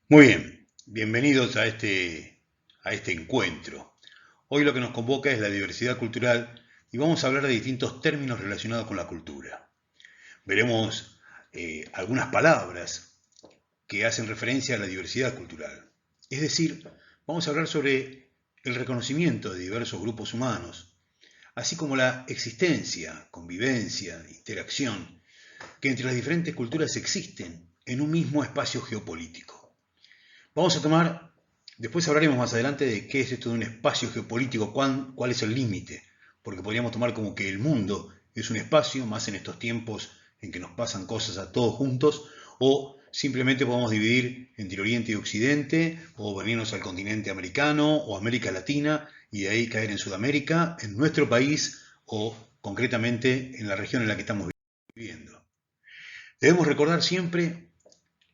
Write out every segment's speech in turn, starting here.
Muy bien, bienvenidos a este encuentro. Hoy lo que nos convoca es la diversidad cultural y vamos a hablar de distintos términos relacionados con la cultura. Veremos algunas palabras que hacen referencia a la diversidad cultural. Es decir, vamos a hablar sobre el reconocimiento de diversos grupos humanos, así como la existencia, convivencia, interacción que entre las diferentes culturas existen en un mismo espacio geopolítico. Vamos a tomar, después hablaremos más adelante de qué es esto de un espacio geopolítico, cuál es el límite, porque podríamos tomar como que el mundo es un espacio, más en estos tiempos en que nos pasan cosas a todos juntos, o simplemente podemos dividir entre Oriente y Occidente, o venirnos al continente americano o América Latina, y de ahí caer en Sudamérica, en nuestro país, o concretamente en la región en la que estamos viviendo. Debemos recordar siempre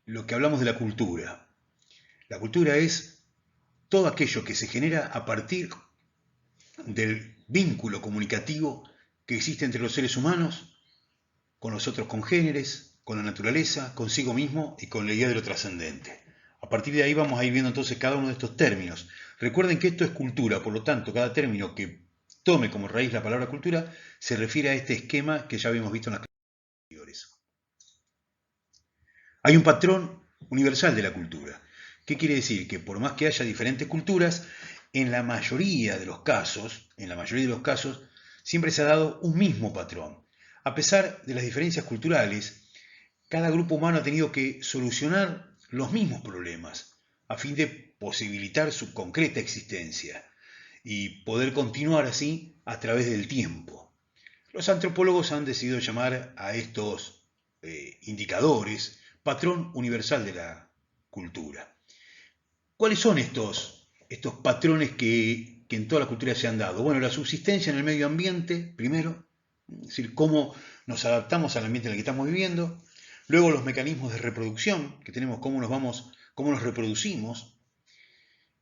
lo que hablamos de la cultura. La cultura es todo aquello que se genera a partir del vínculo comunicativo que existe entre los seres humanos, con los otros congéneres, con la naturaleza, consigo mismo y con la idea de lo trascendente. A partir de ahí vamos a ir viendo entonces cada uno de estos términos. Recuerden que esto es cultura, por lo tanto, cada término que tome como raíz la palabra cultura se refiere a este esquema que ya habíamos visto en las clases anteriores. Hay un patrón universal de la cultura. ¿Qué quiere decir? Que por más que haya diferentes culturas, en la mayoría de los casos, siempre se ha dado un mismo patrón. A pesar de las diferencias culturales, cada grupo humano ha tenido que solucionar los mismos problemas a fin de posibilitar su concreta existencia y poder continuar así a través del tiempo. Los antropólogos han decidido llamar a estos indicadores patrón universal de la cultura. ¿Cuáles son estos patrones que en toda la cultura se han dado? Bueno, la subsistencia en el medio ambiente, primero, es decir, cómo nos adaptamos al ambiente en el que estamos viviendo. Luego los mecanismos de reproducción que tenemos, cómo nos reproducimos.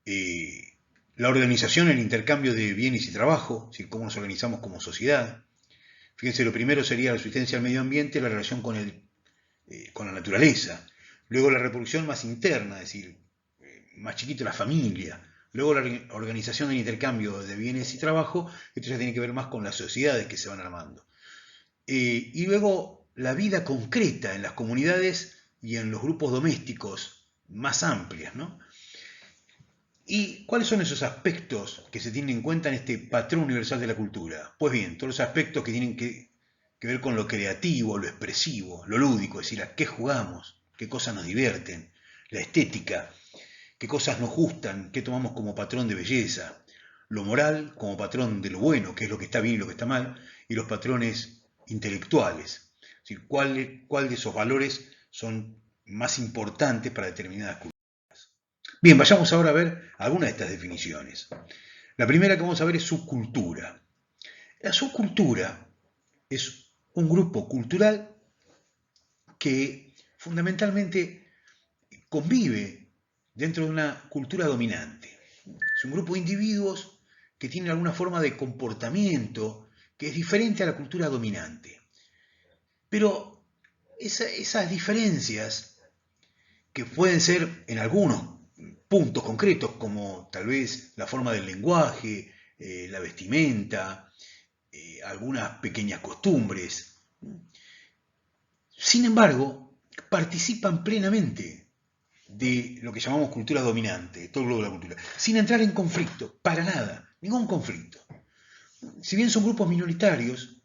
La organización, el intercambio de bienes y trabajo, es decir, cómo nos organizamos como sociedad. Fíjense, lo primero sería la subsistencia al medio ambiente, la relación con la naturaleza. Luego la reproducción más interna, es decir, más chiquito la familia. Luego la organización del intercambio de bienes y trabajo, esto ya tiene que ver más con las sociedades que se van armando. Y luego la vida concreta en las comunidades y en los grupos domésticos más amplias, ¿no? ¿Y cuáles son esos aspectos que se tienen en cuenta en este patrón universal de la cultura? Pues bien, todos los aspectos que tienen que ver con lo creativo, lo expresivo, lo lúdico, es decir, a qué jugamos, qué cosas nos divierten, la estética, qué cosas nos gustan, qué tomamos como patrón de belleza, lo moral como patrón de lo bueno, qué es lo que está bien y lo que está mal, y los patrones intelectuales, es decir, cuál de esos valores son más importantes para determinadas culturas. Bien, vayamos ahora a ver algunas de estas definiciones. La primera que vamos a ver es subcultura. La subcultura es un grupo cultural que fundamentalmente convive dentro de una cultura dominante. Es un grupo de individuos que tienen alguna forma de comportamiento que es diferente a la cultura dominante. Pero esas diferencias, que pueden ser en algunos puntos concretos, como tal vez la forma del lenguaje, la vestimenta, algunas pequeñas costumbres, sin embargo, participan plenamente de lo que llamamos cultura dominante, todo el globo de la cultura, sin entrar en conflicto, para nada, ningún conflicto. Si bien son grupos minoritarios,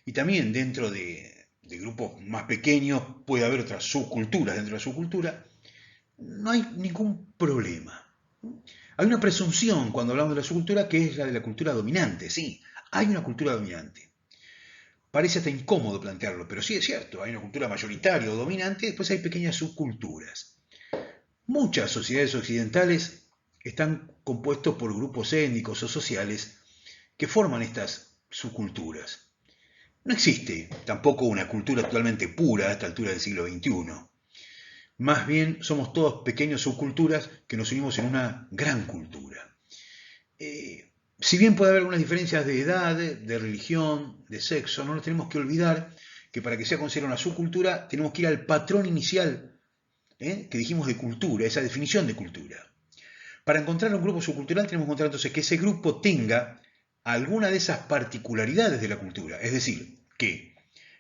y también dentro de grupos más pequeños puede haber otras subculturas dentro de la subcultura, no hay ningún problema. Hay una presunción cuando hablamos de la subcultura que es la de la cultura dominante, sí, hay una cultura dominante. Parece hasta incómodo plantearlo, pero sí es cierto, hay una cultura mayoritaria o dominante, después hay pequeñas subculturas. Muchas sociedades occidentales están compuestos por grupos étnicos o sociales que forman estas subculturas. No existe tampoco una cultura actualmente pura a esta altura del siglo XXI. Más bien somos todos pequeños subculturas que nos unimos en una gran cultura. Si bien puede haber algunas diferencias de edad, de religión, de sexo, no nos tenemos que olvidar que para que sea considerada una subcultura tenemos que ir al patrón inicial que dijimos de cultura, esa definición de cultura. Para encontrar un grupo subcultural tenemos que encontrar entonces que ese grupo tenga alguna de esas particularidades de la cultura, es decir, que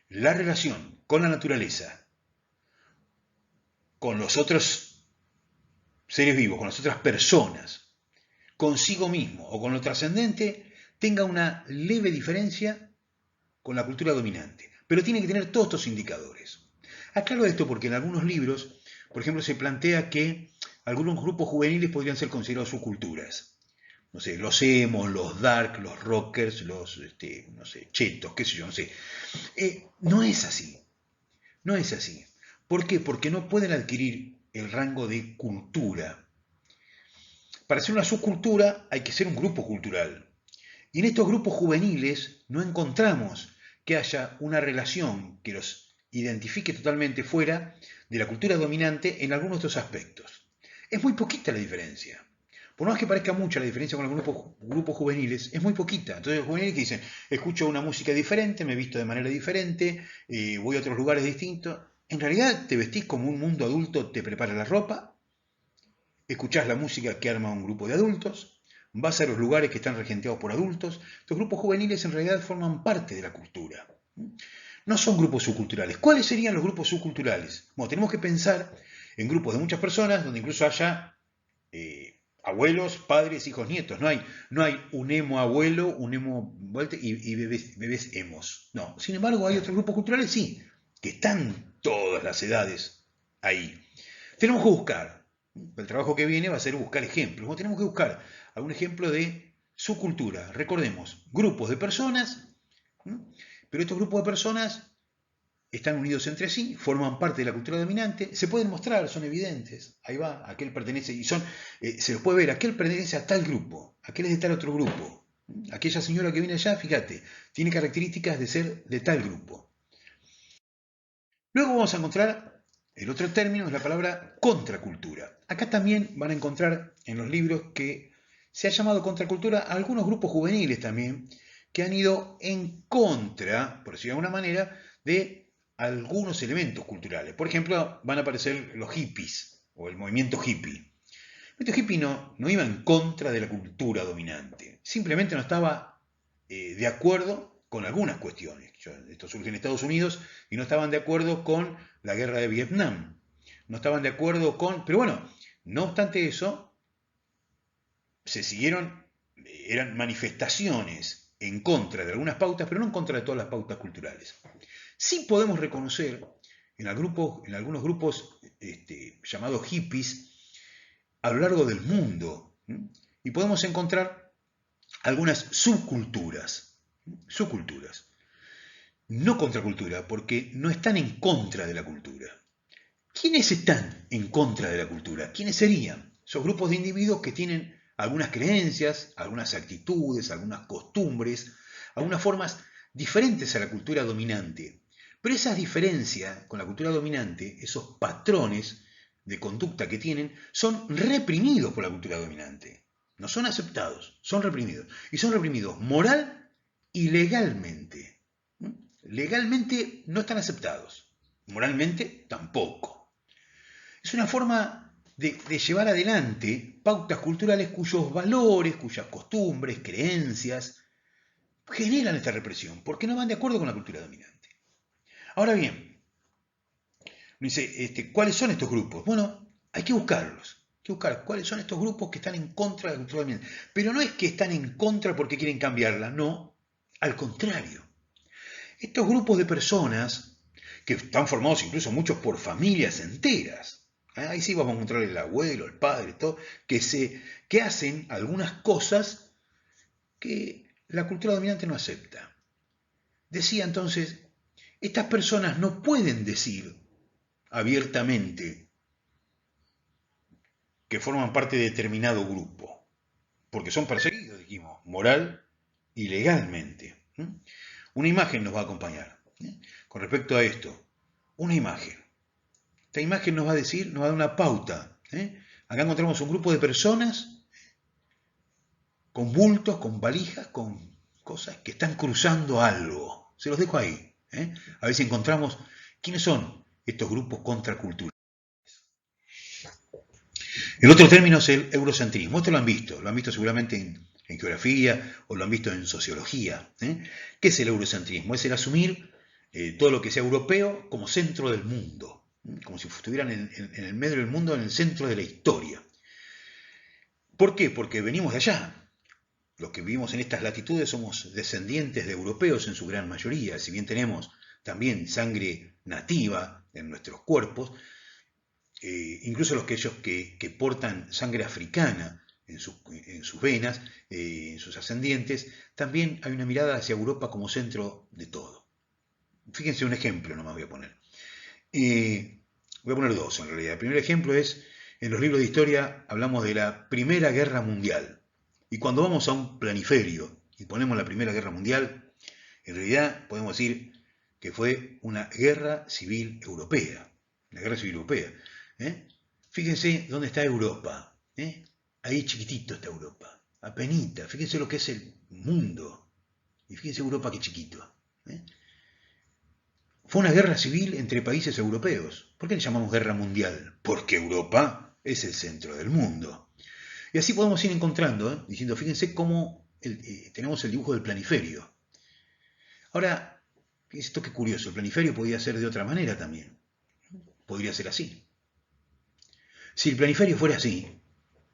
la relación con la naturaleza, con los otros seres vivos, con las otras personas, consigo mismo o con lo trascendente, tenga una leve diferencia con la cultura dominante. Pero tiene que tener todos estos indicadores. Aclaro esto porque en algunos libros, por ejemplo, se plantea que algunos grupos juveniles podrían ser considerados subculturas. No sé, los emos, los dark, los rockers, los, no sé, chetos, qué sé yo, no sé. No es así. No es así. ¿Por qué? Porque no pueden adquirir el rango de cultura. Para ser una subcultura hay que ser un grupo cultural. Y en estos grupos juveniles no encontramos que haya una relación que los identifique totalmente fuera de la cultura dominante en algunos de estos aspectos. Es muy poquita la diferencia. Por más que parezca mucha la diferencia con los grupos juveniles, es muy poquita. Entonces los juveniles que dicen, escucho una música diferente, me visto de manera diferente, voy a otros lugares distintos. En realidad te vestís como un mundo adulto te prepara la ropa, escuchás la música que arma un grupo de adultos, vas a los lugares que están regenteados por adultos. Los grupos juveniles en realidad forman parte de la cultura. No son grupos subculturales. ¿Cuáles serían los grupos subculturales? Bueno, tenemos que pensar en grupos de muchas personas donde incluso haya abuelos, padres, hijos, nietos. No hay un emo abuelo, un emo y bebés emos. No. Sin embargo, hay otros grupos culturales, sí, que están todas las edades ahí. Tenemos que buscar. El trabajo que viene va a ser buscar ejemplos. ¿No? Tenemos que buscar algún ejemplo de subcultura. Recordemos, grupos de personas, pero estos grupos de personas están unidos entre sí, forman parte de la cultura dominante, se pueden mostrar, son evidentes. Ahí va, aquel pertenece, y se los puede ver, aquel pertenece a tal grupo, aquel es de tal otro grupo. Aquella señora que viene allá, fíjate, tiene características de ser de tal grupo. Luego vamos a encontrar el otro término, es la palabra contracultura. Acá también van a encontrar en los libros que se ha llamado contracultura a algunos grupos juveniles también, que han ido en contra, por decirlo de alguna manera, de algunos elementos culturales. Por ejemplo, van a aparecer los hippies o el movimiento hippie. El movimiento hippie no iba en contra de la cultura dominante, simplemente no estaba de acuerdo con algunas cuestiones. Esto surge en Estados Unidos y no estaban de acuerdo con la guerra de Vietnam. No estaban de acuerdo con... Pero bueno, no obstante eso, se siguieron, eran manifestaciones en contra de algunas pautas, pero no en contra de todas las pautas culturales. Sí podemos reconocer en algunos grupos llamados hippies a lo largo del mundo, y podemos encontrar algunas subculturas, no contracultura, porque no están en contra de la cultura. ¿Quiénes están en contra de la cultura? ¿Quiénes serían? Son grupos de individuos que tienen algunas creencias, algunas actitudes, algunas costumbres, algunas formas diferentes a la cultura dominante. Pero esas diferencias con la cultura dominante, esos patrones de conducta que tienen, son reprimidos por la cultura dominante. No son aceptados, son reprimidos. Y son reprimidos moral y legalmente. Legalmente no están aceptados, moralmente tampoco. Es una forma de llevar adelante pautas culturales cuyos valores, cuyas costumbres, creencias, generan esta represión, porque no van de acuerdo con la cultura dominante. Ahora bien, dice, ¿cuáles son estos grupos? Bueno, hay que buscarlos. Hay que buscar cuáles son estos grupos que están en contra de la cultura dominante. Pero no es que están en contra porque quieren cambiarla, no, al contrario. Estos grupos de personas, que están formados incluso muchos por familias enteras, ahí sí vamos a encontrar el abuelo, el padre, todo, que hacen algunas cosas que la cultura dominante no acepta. Decía entonces, estas personas no pueden decir abiertamente que forman parte de determinado grupo, porque son perseguidos, dijimos, moral y legalmente. Una imagen nos va a acompañar con respecto a esto. Una imagen. Esta imagen nos va a decir, nos va a dar una pauta. Acá encontramos un grupo de personas con bultos, con valijas, con cosas que están cruzando algo. Se los dejo ahí. A ver si encontramos quiénes son estos grupos contraculturales. El otro término es el eurocentrismo. Esto lo han visto seguramente en geografía o lo han visto en sociología. ¿Qué es el eurocentrismo? Es el asumir todo lo que sea europeo como centro del mundo, como si estuvieran en el medio del mundo, en el centro de la historia. ¿Por qué? Porque venimos de allá. Los que vivimos en estas latitudes somos descendientes de europeos en su gran mayoría, si bien tenemos también sangre nativa en nuestros cuerpos, incluso aquellos que portan sangre africana en sus venas, en sus ascendientes, también hay una mirada hacia Europa como centro de todo. Fíjense un ejemplo, nomás voy a poner. Voy a poner dos en realidad. El primer ejemplo es, en los libros de historia hablamos de la Primera Guerra Mundial. Y cuando vamos a un planiferio y ponemos la Primera Guerra Mundial, en realidad podemos decir que fue una guerra civil europea. La guerra civil europea. Fíjense dónde está Europa. Ahí chiquitito está Europa. Apenita. Fíjense lo que es el mundo. Y fíjense Europa qué chiquito. Fue una guerra civil entre países europeos. ¿Por qué le llamamos guerra mundial? Porque Europa es el centro del mundo. Y así podemos ir encontrando, diciendo, fíjense cómo tenemos el dibujo del planiferio. Ahora, esto qué curioso, el planiferio podría ser de otra manera también. Podría ser así. Si el planiferio fuera así,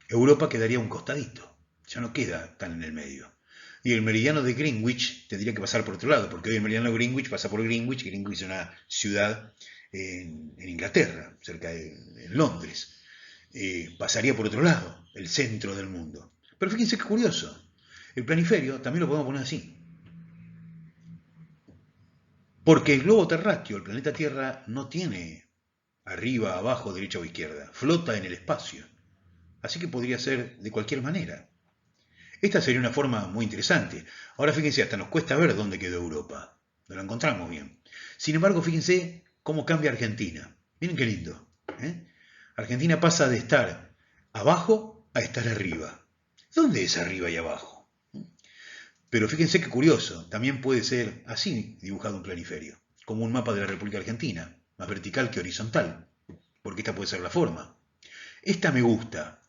Europa quedaría a un costadito, ya no queda tan en el medio. Y el meridiano de Greenwich tendría que pasar por otro lado, porque hoy el meridiano de Greenwich pasa por Greenwich. Greenwich es una ciudad en Inglaterra, cerca de Londres. Pasaría por otro lado, el centro del mundo. Pero fíjense qué curioso, el planiferio también lo podemos poner así. Porque el globo terráqueo, el planeta Tierra, no tiene arriba, abajo, derecha o izquierda, flota en el espacio. Así que podría ser de cualquier manera. Esta sería una forma muy interesante. Ahora fíjense, hasta nos cuesta ver dónde quedó Europa. No la encontramos bien. Sin embargo, fíjense cómo cambia Argentina. Miren qué lindo. Argentina pasa de estar abajo a estar arriba. ¿Dónde es arriba y abajo? Pero fíjense qué curioso, también puede ser así dibujado un planiferio, como un mapa de la República Argentina, más vertical que horizontal, porque esta puede ser la forma. Esta me gusta,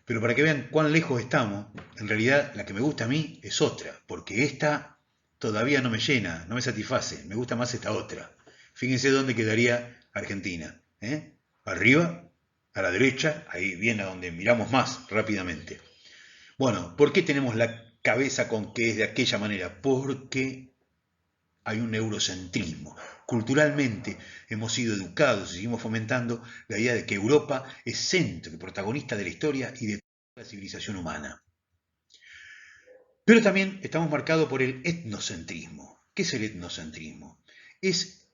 pero para que vean cuán lejos estamos, en realidad la que me gusta a mí es otra, porque esta todavía no me llena, no me satisface, me gusta más esta otra. Fíjense dónde quedaría Argentina. Arriba, a la derecha, ahí viene a donde miramos más rápidamente. Bueno, ¿por qué tenemos la cabeza con que es de aquella manera? Porque hay un eurocentrismo. Culturalmente hemos sido educados y seguimos fomentando la idea de que Europa es centro y protagonista de la historia y de toda la civilización humana. Pero también estamos marcados por el etnocentrismo. ¿Qué es el etnocentrismo? Es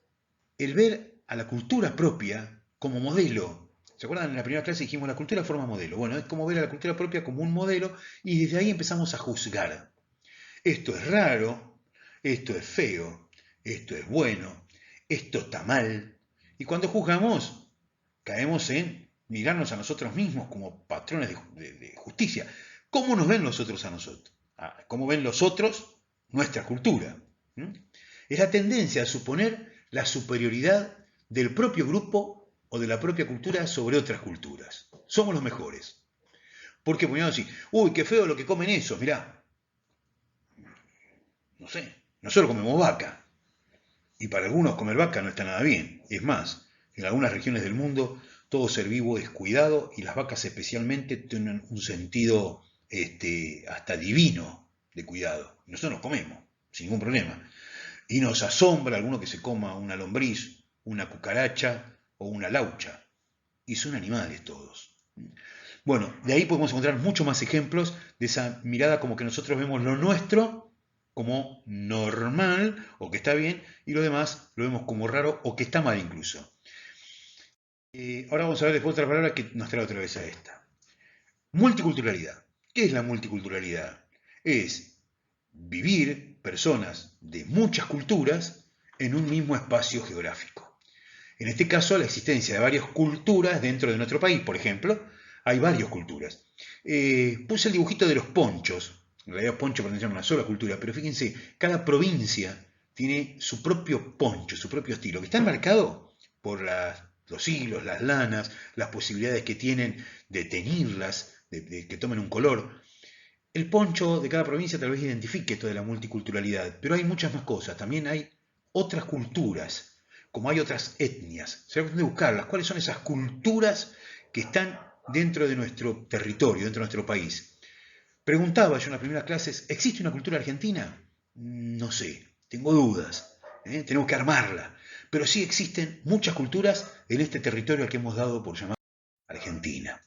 el ver a la cultura propia como modelo. ¿Se acuerdan? En la primera clase dijimos la cultura forma modelo. Bueno, es como ver a la cultura propia como un modelo y desde ahí empezamos a juzgar. Esto es raro, esto es feo, esto es bueno, esto está mal. Y cuando juzgamos, caemos en mirarnos a nosotros mismos como patrones de justicia. ¿Cómo nos ven los otros a nosotros? ¿Cómo ven los otros nuestra cultura? Es la tendencia a suponer la superioridad del propio grupo o de la propia cultura sobre otras culturas. Somos los mejores. Porque podríamos decir, uy, qué feo lo que comen esos, mirá. No sé, nosotros comemos vaca. Y para algunos comer vaca no está nada bien. Es más, en algunas regiones del mundo todo ser vivo es cuidado y las vacas especialmente tienen un sentido hasta divino de cuidado. Nosotros nos comemos, sin ningún problema. Y nos asombra alguno que se coma una lombriz, una cucaracha o una laucha. Y son animales todos. Bueno, de ahí podemos encontrar muchos más ejemplos de esa mirada como que nosotros vemos lo nuestro como normal o que está bien y lo demás lo vemos como raro o que está mal incluso. Ahora vamos a ver después otra palabra que nos trae otra vez a esta. Multiculturalidad. ¿Qué es la multiculturalidad? Es vivir personas de muchas culturas en un mismo espacio geográfico. En este caso, la existencia de varias culturas dentro de nuestro país. Por ejemplo, hay varias culturas. Puse el dibujito de los ponchos. En realidad, poncho pertenece a una sola cultura, pero fíjense, cada provincia tiene su propio poncho, su propio estilo, que está enmarcado por las los hilos, las lanas, las posibilidades que tienen de teñirlas, de que tomen un color. El poncho de cada provincia tal vez identifique esto de la multiculturalidad, pero hay muchas más cosas. También hay otras culturas, como hay otras etnias. Se debe buscarlas. ¿Cuáles son esas culturas que están dentro de nuestro territorio, dentro de nuestro país? Preguntaba yo en las primeras clases, ¿existe una cultura argentina? No sé, tengo dudas. Tenemos que armarla. Pero sí existen muchas culturas en este territorio al que hemos dado por llamar Argentina.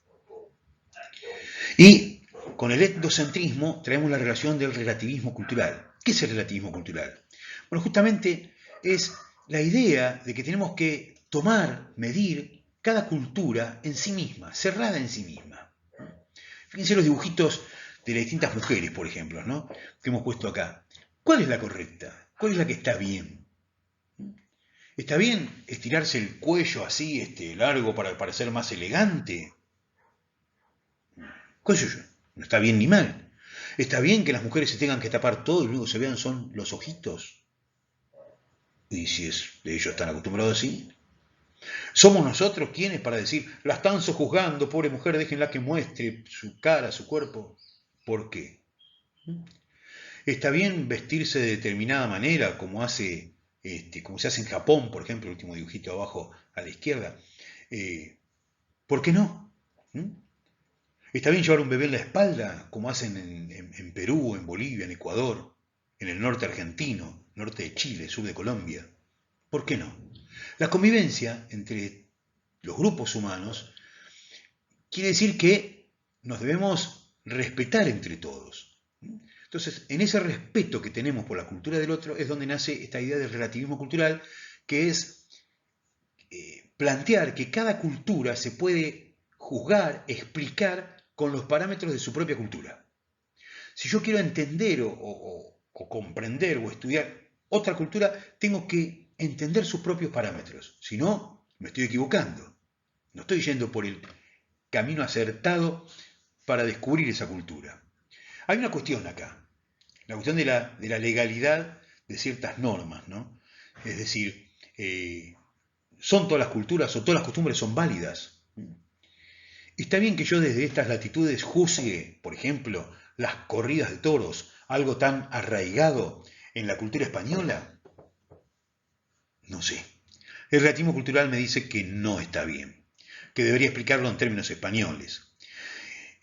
Y con el etnocentrismo traemos la relación del relativismo cultural. ¿Qué es el relativismo cultural? Bueno, justamente es la idea de que tenemos que tomar, medir cada cultura en sí misma, cerrada en sí misma. Fíjense los dibujitos de las distintas mujeres, por ejemplo, ¿no? Que hemos puesto acá. ¿Cuál es la correcta? ¿Cuál es la que está bien? ¿Está bien estirarse el cuello así, largo, para parecer más elegante? ¿Qué sé yo? No está bien ni mal. ¿Está bien que las mujeres se tengan que tapar todo y lo único que se vean son los ojitos? Y si ellos están acostumbrados así. ¿Somos nosotros quienes para decir, la están sojuzgando, pobre mujer, déjenla que muestre su cara, su cuerpo? ¿Por qué? ¿Está bien vestirse de determinada manera, como se hace en Japón, por ejemplo, el último dibujito abajo a la izquierda? ¿Por qué no? ¿Está bien llevar un bebé en la espalda, como hacen en Perú, en Bolivia, en Ecuador, en el norte argentino, norte de Chile, sur de Colombia? ¿Por qué no? La convivencia entre los grupos humanos quiere decir que nos debemos respetar entre todos. Entonces, en ese respeto que tenemos por la cultura del otro es donde nace esta idea del relativismo cultural, que es plantear que cada cultura se puede juzgar, explicar con los parámetros de su propia cultura. Si yo quiero entender o comprender o estudiar otra cultura, tengo que entender sus propios parámetros. Si no, me estoy equivocando. No estoy yendo por el camino acertado para descubrir esa cultura. Hay una cuestión acá, la cuestión de la legalidad de ciertas normas, ¿no? Es decir, ¿son todas las culturas o todas las costumbres son válidas? Está bien que yo desde estas latitudes juzgue, por ejemplo, las corridas de toros, algo tan arraigado en la cultura española. No sé. El relativismo cultural me dice que no está bien, que debería explicarlo en términos españoles.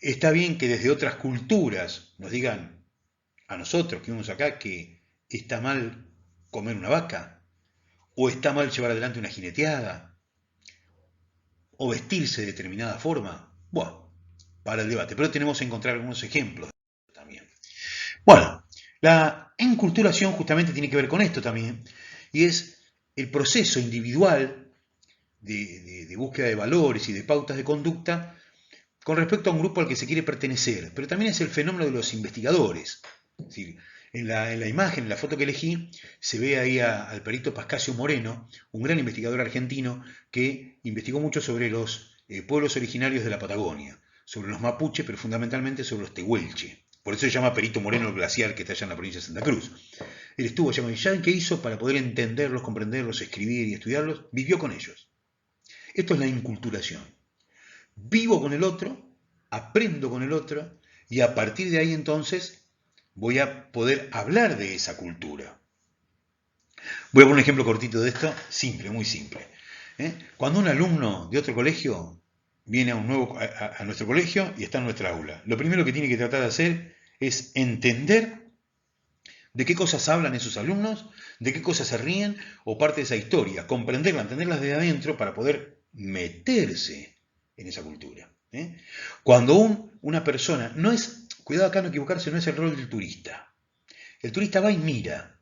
Está bien que desde otras culturas nos digan a nosotros que vivimos acá que está mal comer una vaca, o está mal llevar adelante una jineteada, o vestirse de determinada forma. Bueno, para el debate, pero tenemos que encontrar algunos ejemplos también. Bueno, la enculturación justamente tiene que ver con esto también, y es el proceso individual de búsqueda de valores y de pautas de conducta con respecto a un grupo al que se quiere pertenecer, pero también es el fenómeno de los investigadores. Es decir, en la imagen, en la foto que elegí, se ve ahí al perito Pascasio Moreno, un gran investigador argentino que investigó mucho sobre los pueblos originarios de la Patagonia, sobre los mapuche, pero fundamentalmente sobre los tehuelche. Por eso se llama Perito Moreno el glaciar que está allá en la provincia de Santa Cruz. Él estuvo allá, ¿y saben qué hizo para poder entenderlos, comprenderlos, escribir y estudiarlos? Vivió con ellos. Esto es la inculturación. Vivo con el otro, aprendo con el otro, y a partir de ahí entonces voy a poder hablar de esa cultura. Voy a poner un ejemplo cortito de esto, simple, muy simple. Cuando un alumno de otro colegio viene a nuestro colegio y está en nuestra aula, lo primero que tiene que tratar de hacer es entender de qué cosas hablan esos alumnos, de qué cosas se ríen o parte de esa historia, comprenderla, entenderlas desde adentro para poder meterse en esa cultura. Cuando una persona, no es, cuidado acá no equivocarse, no es el rol del turista. El turista va y mira,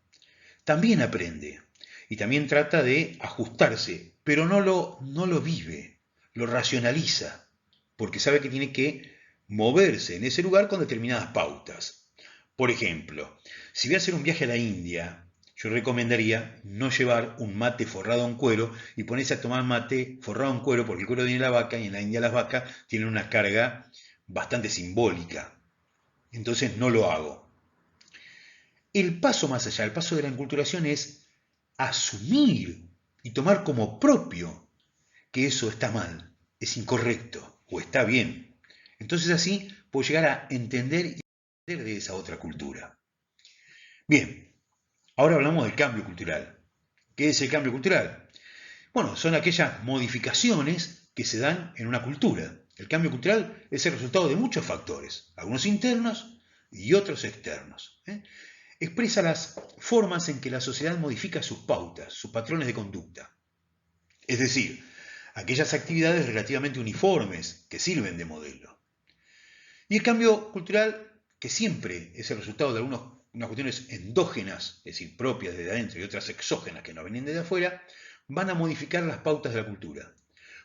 también aprende y también trata de ajustarse, pero no lo vive, lo racionaliza, porque sabe que tiene que moverse en ese lugar con determinadas pautas. Por ejemplo, si voy a hacer un viaje a la India, yo recomendaría no llevar un mate forrado en cuero y ponerse a tomar mate forrado en cuero porque el cuero viene de la vaca y en la India las vacas tienen una carga bastante simbólica. Entonces no lo hago. El paso más allá, el paso de la enculturación es asumir y tomar como propio que eso está mal, es incorrecto o está bien. Entonces así puedo llegar a entender y aprender de esa otra cultura. Bien, ahora hablamos del cambio cultural. ¿Qué es el cambio cultural? Bueno, son aquellas modificaciones que se dan en una cultura. El cambio cultural es el resultado de muchos factores, algunos internos y otros externos. Expresa las formas en que la sociedad modifica sus pautas, sus patrones de conducta. Es decir, aquellas actividades relativamente uniformes que sirven de modelo. Y el cambio cultural, que siempre es el resultado de unas cuestiones endógenas, es decir, propias de adentro y otras exógenas que no vienen de afuera, van a modificar las pautas de la cultura.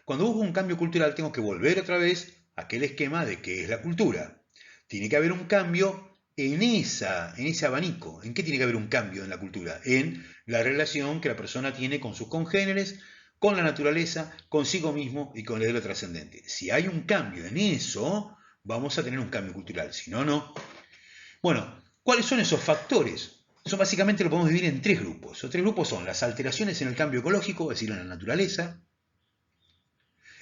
Cuando busco un cambio cultural tengo que volver otra vez a aquel esquema de qué es la cultura. Tiene que haber un cambio en ese abanico. ¿En qué tiene que haber un cambio en la cultura? En la relación que la persona tiene con sus congéneres, con la naturaleza, consigo mismo y con el de lo trascendente. Si hay un cambio en eso, vamos a tener un cambio cultural. Si no, no. Bueno, ¿cuáles son esos factores? Eso básicamente lo podemos dividir en tres grupos. Los tres grupos son las alteraciones en el cambio ecológico, es decir, en la naturaleza,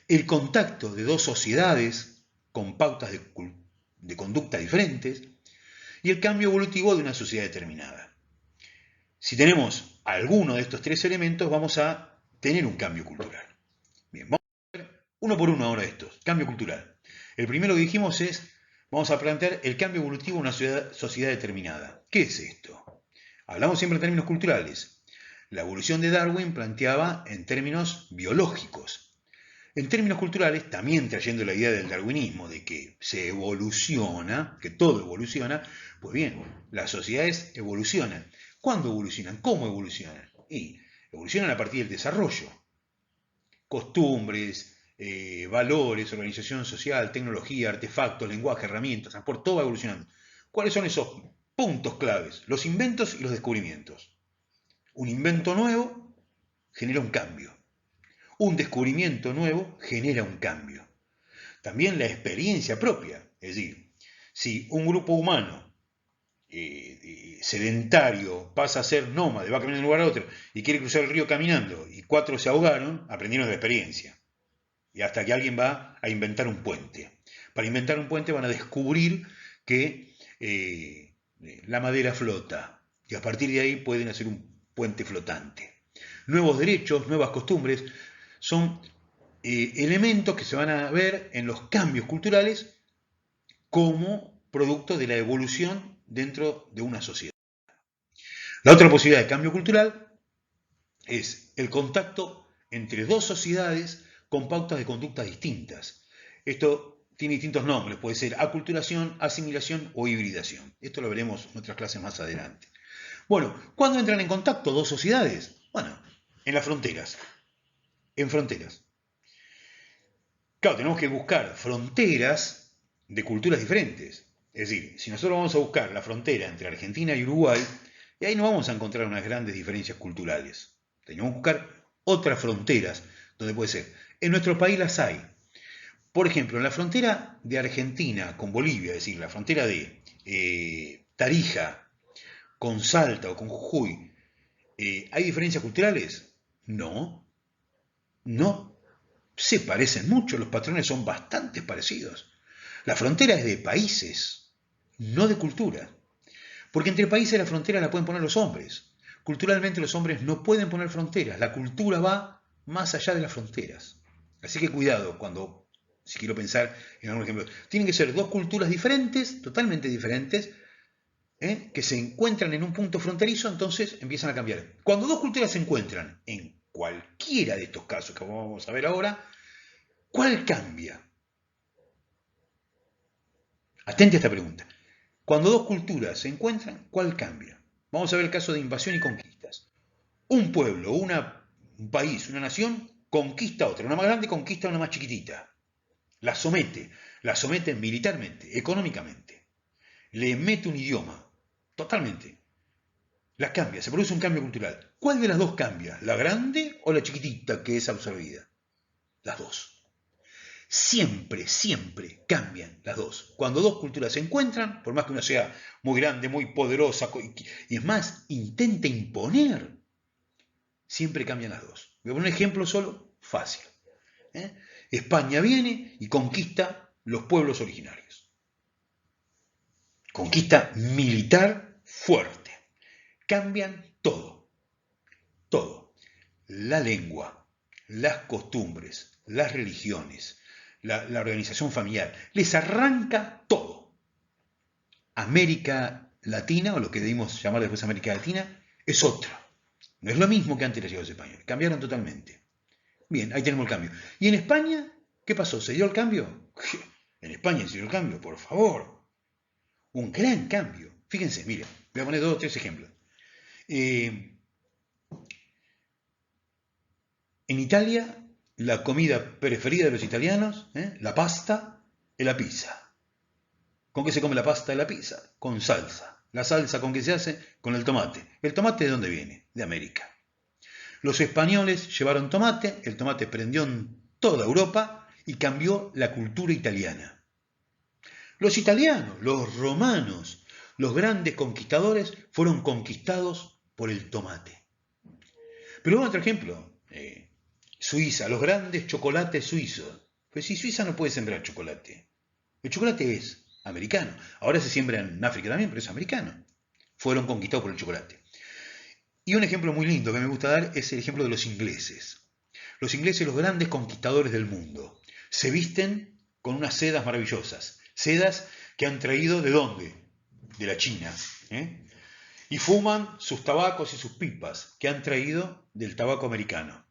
el contacto de dos sociedades con pautas de conducta diferentes y el cambio evolutivo de una sociedad determinada. Si tenemos alguno de estos tres elementos, vamos a tener un cambio cultural. Bien, vamos a ver uno por uno ahora estos. Cambio cultural. El primero que dijimos es, vamos a plantear el cambio evolutivo de una sociedad determinada. ¿Qué es esto? Hablamos siempre en términos culturales. La evolución de Darwin planteaba en términos biológicos. En términos culturales, también trayendo la idea del darwinismo, de que se evoluciona, que todo evoluciona, pues bien, las sociedades evolucionan. ¿Cuándo evolucionan? ¿Cómo evolucionan? Y evolucionan a partir del desarrollo. Costumbres, valores, organización social, tecnología, artefactos, lenguaje, herramientas, por todo va evolucionando. ¿Cuáles son esos puntos claves? Los inventos y los descubrimientos. Un invento nuevo genera un cambio. Un descubrimiento nuevo genera un cambio. También la experiencia propia, es decir, si un grupo humano sedentario pasa a ser nómade, va caminando de un lugar a otro y quiere cruzar el río caminando y 4 se ahogaron, aprendieron de la experiencia. Y hasta que alguien va a inventar un puente. Para inventar un puente van a descubrir que la madera flota y a partir de ahí pueden hacer un puente flotante. Nuevos derechos, nuevas costumbres, son elementos que se van a ver en los cambios culturales como producto de la evolución dentro de una sociedad. La otra posibilidad de cambio cultural es el contacto entre dos sociedades con pautas de conducta distintas. Esto tiene distintos nombres, puede ser aculturación, asimilación o hibridación. Esto lo veremos en otras clases más adelante. Bueno, ¿cuándo entran en contacto dos sociedades? Bueno, en las fronteras. En fronteras. Claro, tenemos que buscar fronteras de culturas diferentes. Es decir, si nosotros vamos a buscar la frontera entre Argentina y Uruguay, y ahí no vamos a encontrar unas grandes diferencias culturales. Tenemos que buscar otras fronteras donde puede ser. En nuestro país las hay. Por ejemplo, en la frontera de Argentina con Bolivia, es decir, la frontera de Tarija con Salta o con Jujuy, ¿hay diferencias culturales? No, no. Se parecen mucho, los patrones son bastante parecidos. La frontera es de países, no de cultura. Porque entre países la frontera la pueden poner los hombres. Culturalmente los hombres no pueden poner fronteras. La cultura va más allá de las fronteras. Así que cuidado cuando, si quiero pensar en algún ejemplo, tienen que ser dos culturas diferentes, totalmente diferentes, que se encuentran en un punto fronterizo, entonces empiezan a cambiar. Cuando dos culturas se encuentran en cualquiera de estos casos que vamos a ver ahora, ¿cuál cambia? Atente a esta pregunta. Cuando dos culturas se encuentran, ¿cuál cambia? Vamos a ver el caso de invasión y conquistas. Un pueblo, un país, una nación, conquista a otra. Una más grande conquista a una más chiquitita. La somete militarmente, económicamente. Le mete un idioma, totalmente. La cambia, se produce un cambio cultural. ¿Cuál de las dos cambia? ¿La grande o la chiquitita que es absorbida? Las dos. Siempre, siempre cambian las dos. Cuando dos culturas se encuentran, por más que una sea muy grande, muy poderosa, y es más, intenta imponer, siempre cambian las dos. Voy a poner un ejemplo solo, fácil. España viene y conquista los pueblos originarios. Conquista militar fuerte. Cambian todo. Todo. La lengua, las costumbres, las religiones, la organización familiar. Les arranca todo. América Latina, o lo que debimos llamar después América Latina, es otra. No es lo mismo que antes los españoles. Cambiaron totalmente. Bien, ahí tenemos el cambio. ¿Y en España qué pasó? ¿Se dio el cambio? En España se dio el cambio, por favor. Un gran cambio. Fíjense, miren, voy a poner 2 o 3 ejemplos. En Italia, la comida preferida de los italianos, la pasta y la pizza. ¿Con qué se come la pasta y la pizza? Con salsa. ¿La salsa con qué se hace? Con el tomate. ¿El tomate de dónde viene? De América. Los españoles llevaron tomate, el tomate prendió en toda Europa y cambió la cultura italiana. Los italianos, los romanos, los grandes conquistadores fueron conquistados por el tomate. Pero otro ejemplo, Suiza, los grandes chocolates suizos. Pues si Suiza no puede sembrar chocolate. El chocolate es americano. Ahora se siembra en África también, pero es americano. Fueron conquistados por el chocolate. Y un ejemplo muy lindo que me gusta dar es el ejemplo de los ingleses. Los ingleses, los grandes conquistadores del mundo, se visten con unas sedas maravillosas. Sedas que han traído ¿de dónde? De la China. Y fuman sus tabacos y sus pipas que han traído del tabaco americano.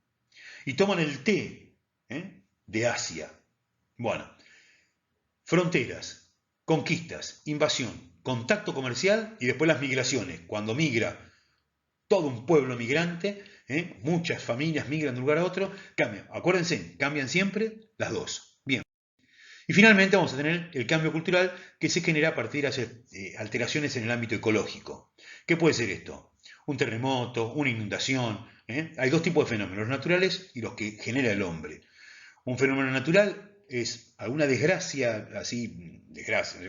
Y toman el té de Asia. Bueno, fronteras, conquistas, invasión, contacto comercial y después las migraciones. Cuando migra todo un pueblo migrante, muchas familias migran de un lugar a otro, cambian. Acuérdense, cambian siempre las dos. Bien. Y finalmente vamos a tener el cambio cultural que se genera a partir de alteraciones en el ámbito ecológico. ¿Qué puede ser esto? Un terremoto, una inundación. Hay 2 tipos de fenómenos, los naturales y los que genera el hombre. Un fenómeno natural es alguna desgracia, así, desgracia,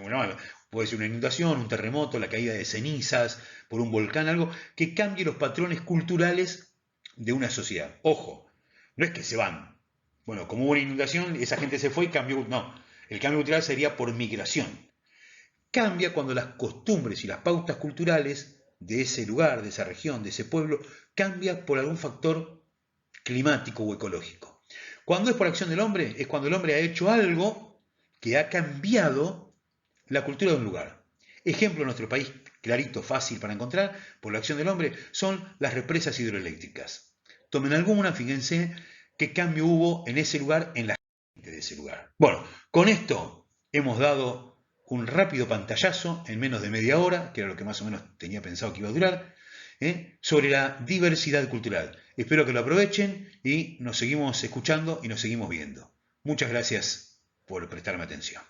puede ser una inundación, un terremoto, la caída de cenizas por un volcán, algo que cambie los patrones culturales de una sociedad. Ojo, no es que se van. Bueno, como hubo una inundación, esa gente se fue y cambió. No, el cambio cultural sería por migración. Cambia cuando las costumbres y las pautas culturales de ese lugar, de esa región, de ese pueblo, cambia por algún factor climático o ecológico. Cuando es por acción del hombre, es cuando el hombre ha hecho algo que ha cambiado la cultura de un lugar. Ejemplo en nuestro país, clarito, fácil para encontrar, por la acción del hombre, son las represas hidroeléctricas. Tomen alguna, fíjense qué cambio hubo en ese lugar, en la gente de ese lugar. Bueno, con esto hemos dado un rápido pantallazo en menos de media hora, que era lo que más o menos tenía pensado que iba a durar, sobre la diversidad cultural. Espero que lo aprovechen y nos seguimos escuchando y nos seguimos viendo. Muchas gracias por prestarme atención.